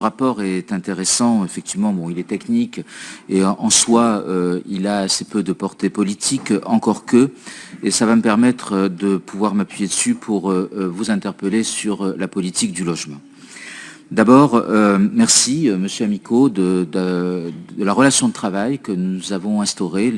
Le rapport est intéressant, effectivement, bon, il est technique et en soi, il a assez peu de portée politique, encore que, et ça va me permettre de pouvoir m'appuyer dessus pour vous interpeller sur la politique du logement. D'abord, merci, Monsieur Amico, de la relation de travail que nous avons instaurée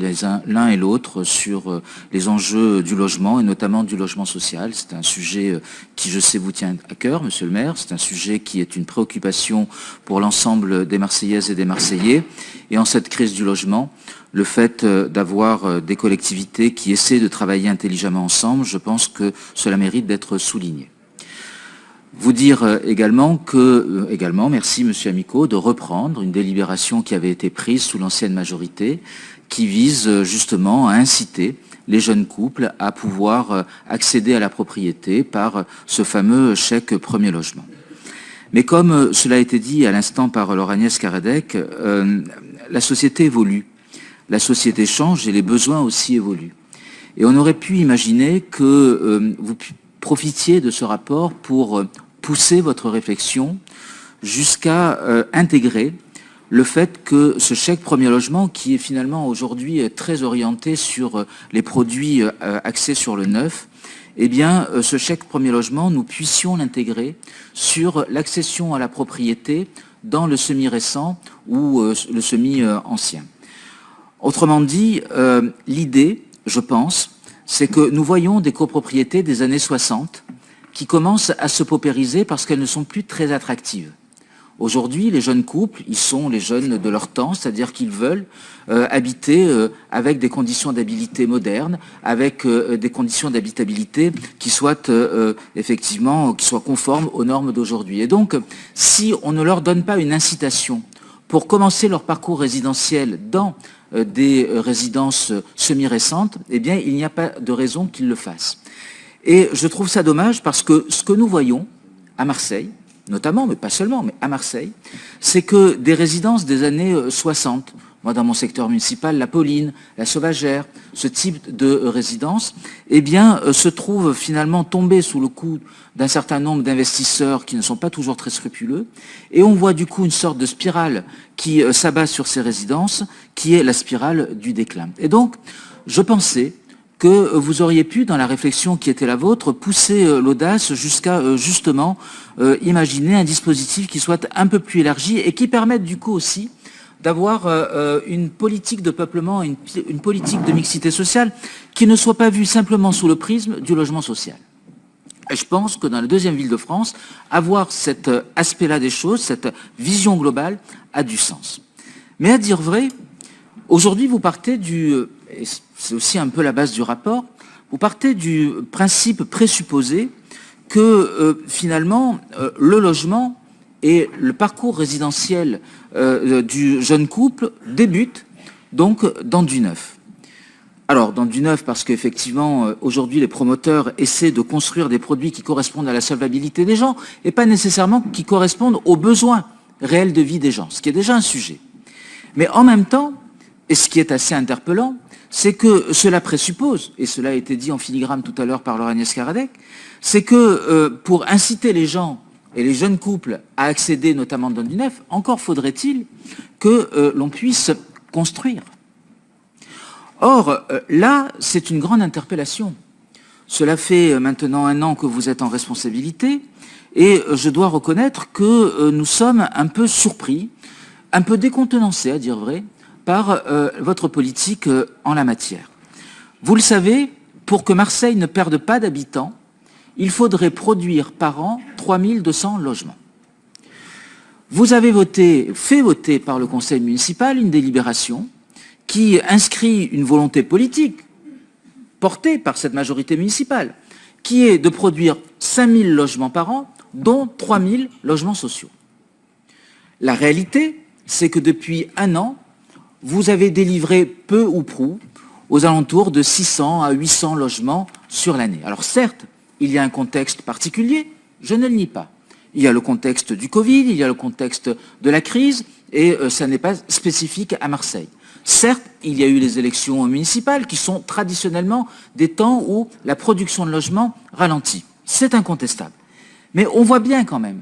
l'un et l'autre sur les enjeux du logement et notamment du logement social. C'est un sujet qui, je sais, vous tient à cœur, Monsieur le maire. C'est un sujet qui est une préoccupation pour l'ensemble des Marseillaises et des Marseillais. Et en cette crise du logement, le fait d'avoir des collectivités qui essaient de travailler intelligemment ensemble, je pense que cela mérite d'être souligné. Vous dire également, merci Monsieur Amico, de reprendre une délibération qui avait été prise sous l'ancienne majorité, qui vise justement à inciter les jeunes couples à pouvoir accéder à la propriété par ce fameux chèque premier logement. Mais comme cela a été dit à l'instant par Laure Agnès Caradec, la société évolue, la société change et les besoins aussi évoluent. Et on aurait pu imaginer que vous profitiez de ce rapport pour pousser votre réflexion jusqu'à intégrer le fait que ce chèque premier logement, qui est finalement aujourd'hui très orienté sur les produits axés sur le neuf, eh bien, ce chèque premier logement, nous puissions l'intégrer sur l'accession à la propriété dans le semi-récent ou le semi-ancien. Autrement dit, l'idée, je pense, c'est que nous voyons des copropriétés des années 60 qui commencent à se paupériser parce qu'elles ne sont plus très attractives. Aujourd'hui, les jeunes couples, ils sont les jeunes de leur temps, c'est-à-dire qu'ils veulent habiter avec des conditions d'habilité modernes, avec des conditions d'habitabilité qui soient effectivement, qui soient conformes aux normes d'aujourd'hui. Et donc, si on ne leur donne pas une incitation pour commencer leur parcours résidentiel dans des résidences semi-récentes, eh bien, il n'y a pas de raison qu'ils le fassent. Et je trouve ça dommage parce que ce que nous voyons à Marseille, notamment, mais pas seulement, mais à Marseille, c'est que des résidences des années 60, moi dans mon secteur municipal, la Pauline, la Sauvagère, ce type de résidence, eh bien, se trouvent finalement tombées sous le coup d'un certain nombre d'investisseurs qui ne sont pas toujours très scrupuleux, et on voit du coup une sorte de spirale qui s'abat sur ces résidences, qui est la spirale du déclin. Et donc, je pensais que vous auriez pu, dans la réflexion qui était la vôtre, pousser l'audace jusqu'à justement imaginer un dispositif qui soit un peu plus élargi et qui permette du coup aussi d'avoir une politique de peuplement, une politique de mixité sociale qui ne soit pas vue simplement sous le prisme du logement social. Et je pense que dans la deuxième ville de France, avoir cet aspect-là des choses, cette vision globale, a du sens. Mais à dire vrai, aujourd'hui vous partez et c'est aussi un peu la base du rapport, vous partez du principe présupposé que finalement le logement et le parcours résidentiel du jeune couple débutent donc dans du neuf. Alors dans du neuf parce qu'effectivement aujourd'hui les promoteurs essaient de construire des produits qui correspondent à la solvabilité des gens et pas nécessairement qui correspondent aux besoins réels de vie des gens, ce qui est déjà un sujet. Mais en même temps, et ce qui est assez interpellant, c'est que cela présuppose, et cela a été dit en filigrane tout à l'heure par Laure Agnès Caradec, c'est que pour inciter les gens et les jeunes couples à accéder notamment dans du neuf, encore faudrait-il que l'on puisse construire. Or, là, c'est une grande interpellation. Cela fait maintenant 1 an que vous êtes en responsabilité, et je dois reconnaître que nous sommes un peu surpris, un peu décontenancés, à dire vrai, par votre politique en la matière. Vous le savez, pour que Marseille ne perde pas d'habitants, il faudrait produire par an 3200 logements. Vous avez fait voter par le conseil municipal une délibération qui inscrit une volonté politique portée par cette majorité municipale, qui est de produire 5000 logements par an, dont 3000 logements sociaux. La réalité, c'est que depuis 1 an, vous avez délivré peu ou prou aux alentours de 600 à 800 logements sur l'année. Alors certes, il y a un contexte particulier, je ne le nie pas. Il y a le contexte du Covid, il y a le contexte de la crise, et ça n'est pas spécifique à Marseille. Certes, il y a eu les élections municipales qui sont traditionnellement des temps où la production de logements ralentit. C'est incontestable. Mais on voit bien quand même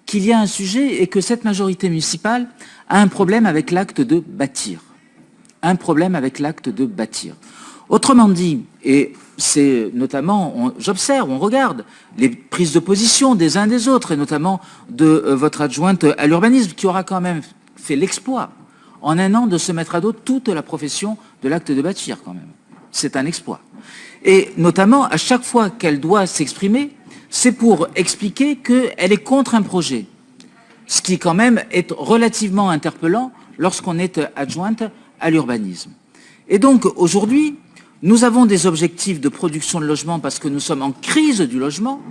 qu'il y a un sujet et que cette majorité municipale a un problème avec l'acte de bâtir. Un problème avec l'acte de bâtir. Autrement dit, et c'est notamment, j'observe, on regarde les prises de position des uns des autres, et notamment de votre adjointe à l'urbanisme, qui aura quand même fait l'exploit, en un an, de se mettre à dos toute la profession de l'acte de bâtir, quand même. C'est un exploit. Et notamment, à chaque fois qu'elle doit s'exprimer, c'est pour expliquer qu'elle est contre un projet. Ce qui, quand même, est relativement interpellant lorsqu'on est adjointe à l'urbanisme. Et donc, aujourd'hui, nous avons des objectifs de production de logements parce que nous sommes en crise du logement.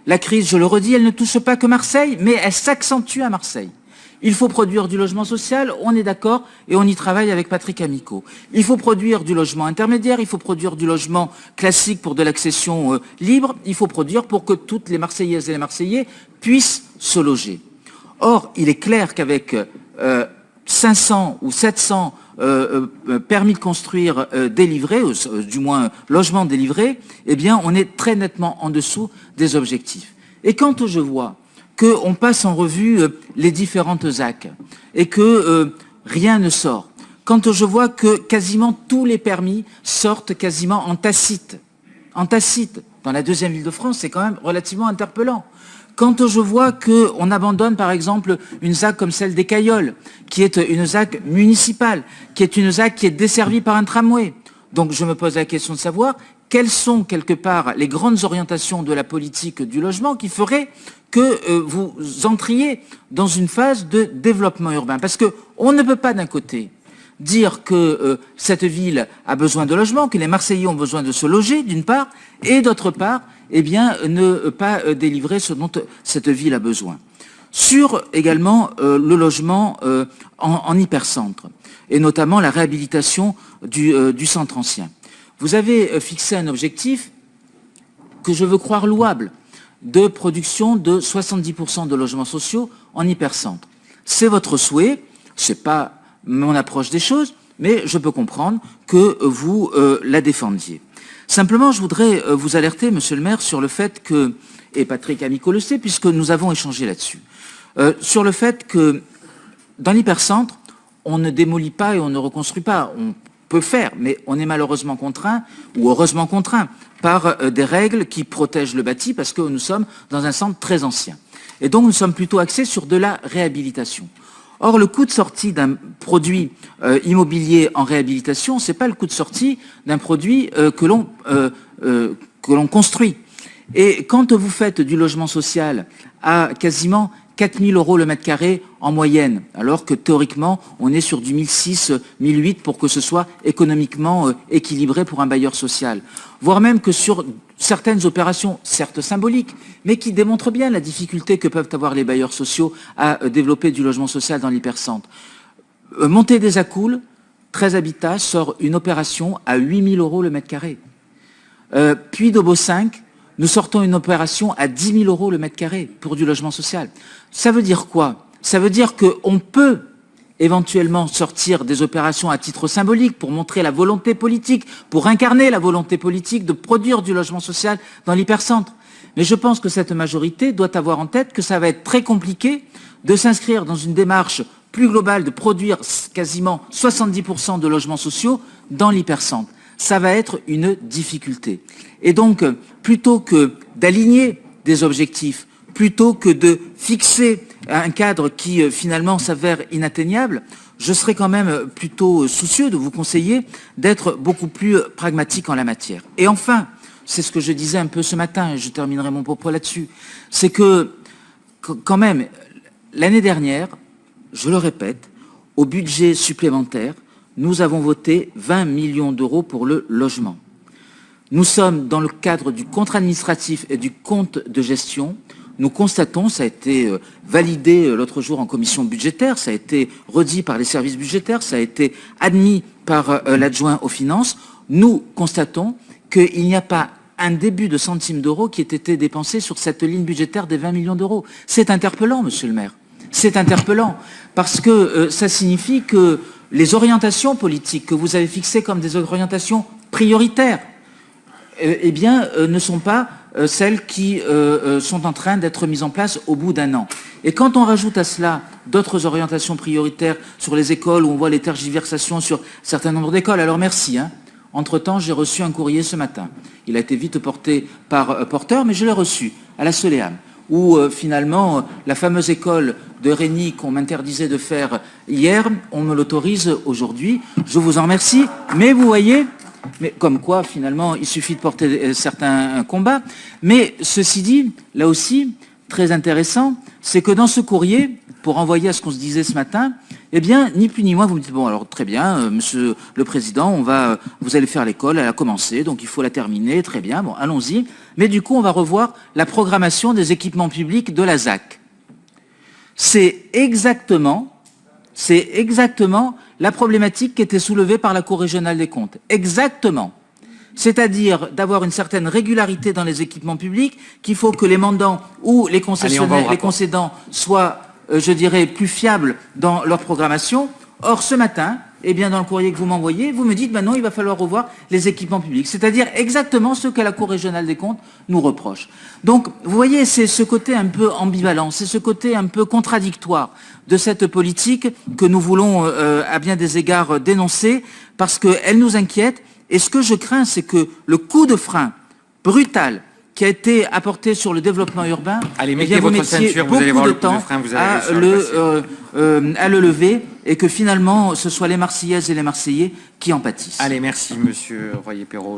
La crise, je le redis, elle ne touche pas que Marseille, mais elle s'accentue à Marseille. Il faut produire du logement social, on est d'accord, et on y travaille avec Patrick Amico. Il faut produire du logement intermédiaire, il faut produire du logement classique pour de l'accession libre, il faut produire pour que toutes les Marseillaises et les Marseillais puissent se loger. Or, il est clair qu'avec 500 ou 700 permis de construire délivrés, du moins logements délivrés, eh bien, on est très nettement en dessous des objectifs. Et quand je vois qu'on passe en revue les différentes ZAC et que rien ne sort, quand je vois que quasiment tous les permis sortent quasiment en tacite, dans la deuxième ville de France, c'est quand même relativement interpellant. Quand je vois qu'on abandonne, par exemple, une ZAC comme celle des Cailloles, qui est une ZAC municipale, qui est une ZAC qui est desservie par un tramway. Donc je me pose la question de savoir quelles sont, quelque part, les grandes orientations de la politique du logement qui feraient que vous entriez dans une phase de développement urbain. Parce qu'on ne peut pas, d'un côté, dire que cette ville a besoin de logement, que les Marseillais ont besoin de se loger, d'une part, et d'autre part, eh bien, ne pas délivrer ce dont cette ville a besoin. Sur également le logement en hypercentre, et notamment la réhabilitation du centre ancien. Vous avez fixé un objectif que je veux croire louable, de production de 70% de logements sociaux en hypercentre. C'est votre souhait, c'est pas mon approche des choses, mais je peux comprendre que vous la défendiez. Simplement, je voudrais vous alerter, monsieur le maire, sur le fait que, et Patrick Amico le sait, puisque nous avons échangé là-dessus, sur le fait que dans l'hypercentre, on ne démolit pas et on ne reconstruit pas. On peut faire, mais on est malheureusement contraint, ou heureusement contraint, par des règles qui protègent le bâti, parce que nous sommes dans un centre très ancien. Et donc, nous sommes plutôt axés sur de la réhabilitation. Or, le coût de sortie d'un produit immobilier en réhabilitation, ce n'est pas le coût de sortie d'un produit que l'on construit. Et quand vous faites du logement social à quasiment 4 000 € le mètre carré en moyenne, alors que théoriquement, on est sur du 1 600, 1 800 pour que ce soit économiquement équilibré pour un bailleur social. Voire même que sur certaines opérations, certes symboliques, mais qui démontrent bien la difficulté que peuvent avoir les bailleurs sociaux à développer du logement social dans l'hypercentre. Montée des Accoules, 13 habitats, sort une opération à 8 000 € le mètre carré. Puis d'Aubeau 5, nous sortons une opération à 10 000 € le mètre carré pour du logement social. Ça veut dire quoi? Ça veut dire qu'on peut éventuellement sortir des opérations à titre symbolique pour montrer la volonté politique, pour incarner la volonté politique de produire du logement social dans l'hypercentre. Mais je pense que cette majorité doit avoir en tête que ça va être très compliqué de s'inscrire dans une démarche plus globale de produire quasiment 70% de logements sociaux dans l'hypercentre. Ça va être une difficulté. Et donc, plutôt que d'aligner des objectifs, plutôt que de fixer un cadre qui finalement s'avère inatteignable, je serais quand même plutôt soucieux de vous conseiller d'être beaucoup plus pragmatique en la matière. Et enfin, c'est ce que je disais un peu ce matin, et je terminerai mon propos là-dessus, c'est que quand même, l'année dernière, je le répète, au budget supplémentaire, nous avons voté 20 millions d'euros pour le logement. Nous sommes dans le cadre du contrat administratif et du compte de gestion. Nous constatons, ça a été validé l'autre jour en commission budgétaire, ça a été redit par les services budgétaires, ça a été admis par l'adjoint aux finances. Nous constatons qu'il n'y a pas un début de centime d'euro qui ait été dépensé sur cette ligne budgétaire des 20 millions d'euros. C'est interpellant, monsieur le maire. C'est interpellant parce que ça signifie que les orientations politiques que vous avez fixées comme des orientations prioritaires, eh bien, ne sont pas celles qui sont en train d'être mises en place au bout d'un an. Et quand on rajoute à cela d'autres orientations prioritaires sur les écoles, où on voit les tergiversations sur un certain nombre d'écoles, alors merci. Entre-temps, j'ai reçu un courrier ce matin. Il a été vite porté par porteur, mais je l'ai reçu à la Soléam, où finalement, la fameuse école de Rény qu'on m'interdisait de faire hier, on me l'autorise aujourd'hui. Je vous en remercie. Mais vous voyez, comme quoi, finalement, il suffit de porter certains combats. Mais ceci dit, là aussi, très intéressant, c'est que dans ce courrier, pour envoyer à ce qu'on se disait ce matin, eh bien, ni plus ni moins, vous me dites, bon, alors très bien, monsieur le président, vous allez faire l'école, elle a commencé, donc il faut la terminer, très bien, bon, allons-y. Mais du coup, on va revoir la programmation des équipements publics de la ZAC. C'est exactement la problématique qui était soulevée par la Cour régionale des comptes. Exactement. C'est-à-dire d'avoir une certaine régularité dans les équipements publics, qu'il faut que les mandants ou les concessionnaires, les concédants soient, je dirais, plus fiables dans leur programmation. Or, ce matin, eh bien, dans le courrier que vous m'envoyez, vous me dites, ben non, il va falloir revoir les équipements publics. C'est-à-dire exactement ce que la Cour régionale des comptes nous reproche. Donc, vous voyez, c'est ce côté un peu ambivalent, c'est ce côté un peu contradictoire de cette politique que nous voulons, à bien des égards, dénoncer, parce qu'elle nous inquiète. Et ce que je crains, c'est que le coup de frein brutal qui a été apporté sur le développement urbain, allez, mettez votre ceinture, vous allez voir le coup de frein, vous allez à le lever, et que finalement, ce soit les Marseillaises et les Marseillais qui en pâtissent. Allez, merci, monsieur Royer-Perrault.